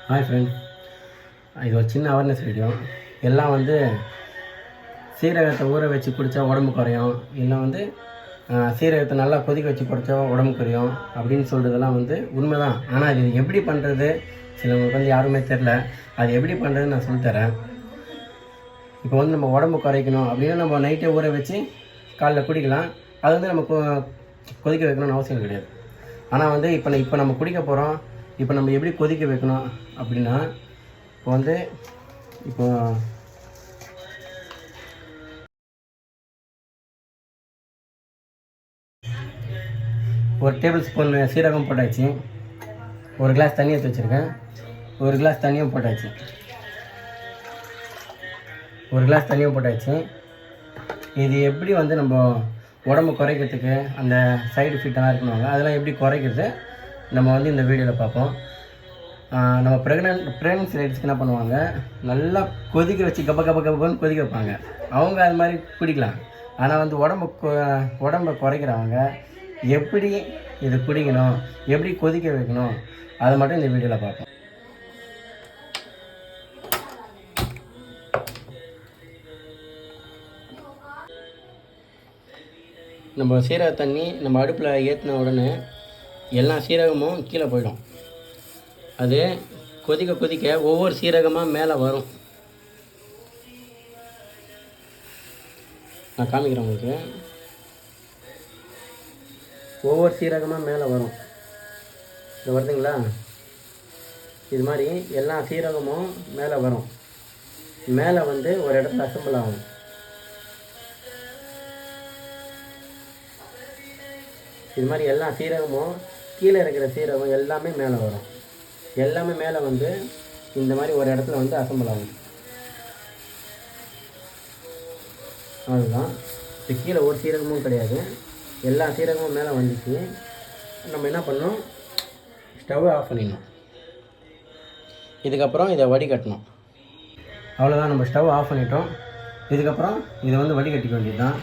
Hi friend, இது ஒரு சின்ன அவேர்னஸ் வீடியோ. எல்லாம் வந்து சீரகத்தை ஊற வச்சு குடித்தா உடம்பு குறையும், இல்லை வந்து சீரகத்தை நல்லா கொதிக்க வச்சு குடித்தா உடம்பு குறையும் அப்படின்னு சொல்கிறதெல்லாம் வந்து உண்மை தான். ஆனால் அது எப்படி பண்ணுறது சிலவங்களுக்கு வந்து யாருமே தெரில. அது எப்படி பண்ணுறதுன்னு நான் சொல்லித்தரேன். இப்போ வந்து நம்ம உடம்பு குறைக்கணும் அப்படின்னா நம்ம நைட்டே ஊற வச்சு காலைல குடிக்கலாம். அது வந்து நம்ம கொதிக்க வைக்கணும்னு அவசியம் கிடையாது. ஆனால் வந்து இப்போ நம்ம குடிக்க போகிறோம். இப்போ நம்ம எப்படி கொதிக்க வைக்கணும் அப்படின்னா, இப்போ வந்து ஒரு டேபிள் ஸ்பூன் சீரகம் போட்டாச்சு, ஒரு கிளாஸ் தண்ணி எடுத்து வச்சுருக்கேன், ஒரு கிளாஸ் தண்ணியும் போட்டாச்சு. இது எப்படி வந்து நம்ம உடம்பு குறைக்கிறதுக்கு அந்த சைடு எஃபெக்டெல்லாம் இருக்கணுங்க, அதெல்லாம் எப்படி குறைக்கிறது நம்ம வந்து இந்த வீடியோவில் பார்ப்போம். நம்ம ப்ரெக்னன்சி லேடிஸ்க்கு என்ன பண்ணுவாங்க, நல்லா கொதிக்க வச்சு கப்பன்னு கொதிக்க வைப்பாங்க. அவங்க அது மாதிரி குடிக்கலாம். ஆனால் வந்து உடம்பை குறைக்கிறவங்க எப்படி இது குடிக்கணும், எப்படி கொதிக்க வைக்கணும், அதை மட்டும் இந்த வீடியோவில் பார்ப்போம். நம்ம சீரக தண்ணி நம்ம அடுப்பில் ஏற்றின உடனே எல்லா சீரகமும் கீழே போயிடும். அது கொதிக்க ஒவ்வொரு சீரகமாக மேலே வரும். நான் காமிக்கிறேன் உங்களுக்கு. ஒவ்வொரு சீரகமாக மேலே வரும். இது வருதுங்களா? இது மாதிரி எல்லா சீரகமும் மேலே வரும். மேலே வந்து ஒரு இடத்துல அசம்பிள் ஆகும். இது மாதிரி எல்லா சீரகமும் கீழே இருக்கிற சீரகம் எல்லாமே மேலே வரும். எல்லாமே மேலே வந்து இந்த மாதிரி ஒரு இடத்துல வந்து அசம்பிள் ஆகும். அதுதான் இது. கீழே ஒரு சீரகமும் கிடையாது, எல்லா சீரகமும் மேலே வந்துச்சு. நம்ம என்ன பண்ணணும், ஸ்டவ்வை ஆஃப் பண்ணிடணும். இதுக்கப்புறம் இதை வடிகட்டணும். அவ்வளோதான், நம்ம ஸ்டவ் ஆஃப் பண்ணிட்டோம். இதுக்கப்புறம் இதை வந்து வடிகட்டிக்க வேண்டியது தான்.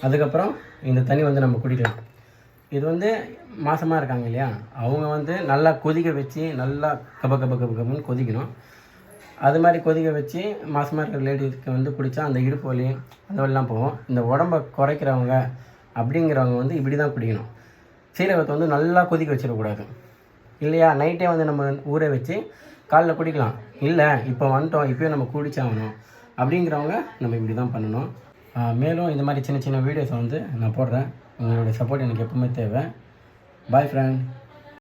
அதுக்கப்புறம் இந்த தண்ணி வந்து நம்ம குடிக்கலாம். இது வந்து மாசமாக இருக்காங்க இல்லையா, அவங்க வந்து நல்லா கொதிக்க வச்சு நல்லா கபன்னு கொதிக்கணும். அது மாதிரி கொதிக்க வச்சு மாசமாக இருக்கிற லேடிஸ்க்கு வந்து குடித்தா அந்த இடுப்பு வலி அதெல்லாம் போகும். இந்த உடம்பை குறைக்கிறவங்க அப்படிங்கிறவங்க வந்து இப்படி தான் குடிக்கணும். சீரகத்தை வந்து நல்லா கொதிக்க வச்சிடக்கூடாது இல்லையா. நைட்டே வந்து நம்ம ஊற வச்சு காலைல குடிக்கலாம். இல்லை இப்போ வந்துட்டோம், இப்போயும் நம்ம குடிச்சாகணும் அப்படிங்கிறவங்க நம்ம இப்படி தான் பண்ணணும். மேலும் இந்த மாதிரி சின்ன வீடியோஸை வந்து நான் போடுறேன். உங்களுடைய சப்போர்ட் எனக்கு எப்பவுமே தேவை. பாய் ஃப்ரெண்ட்.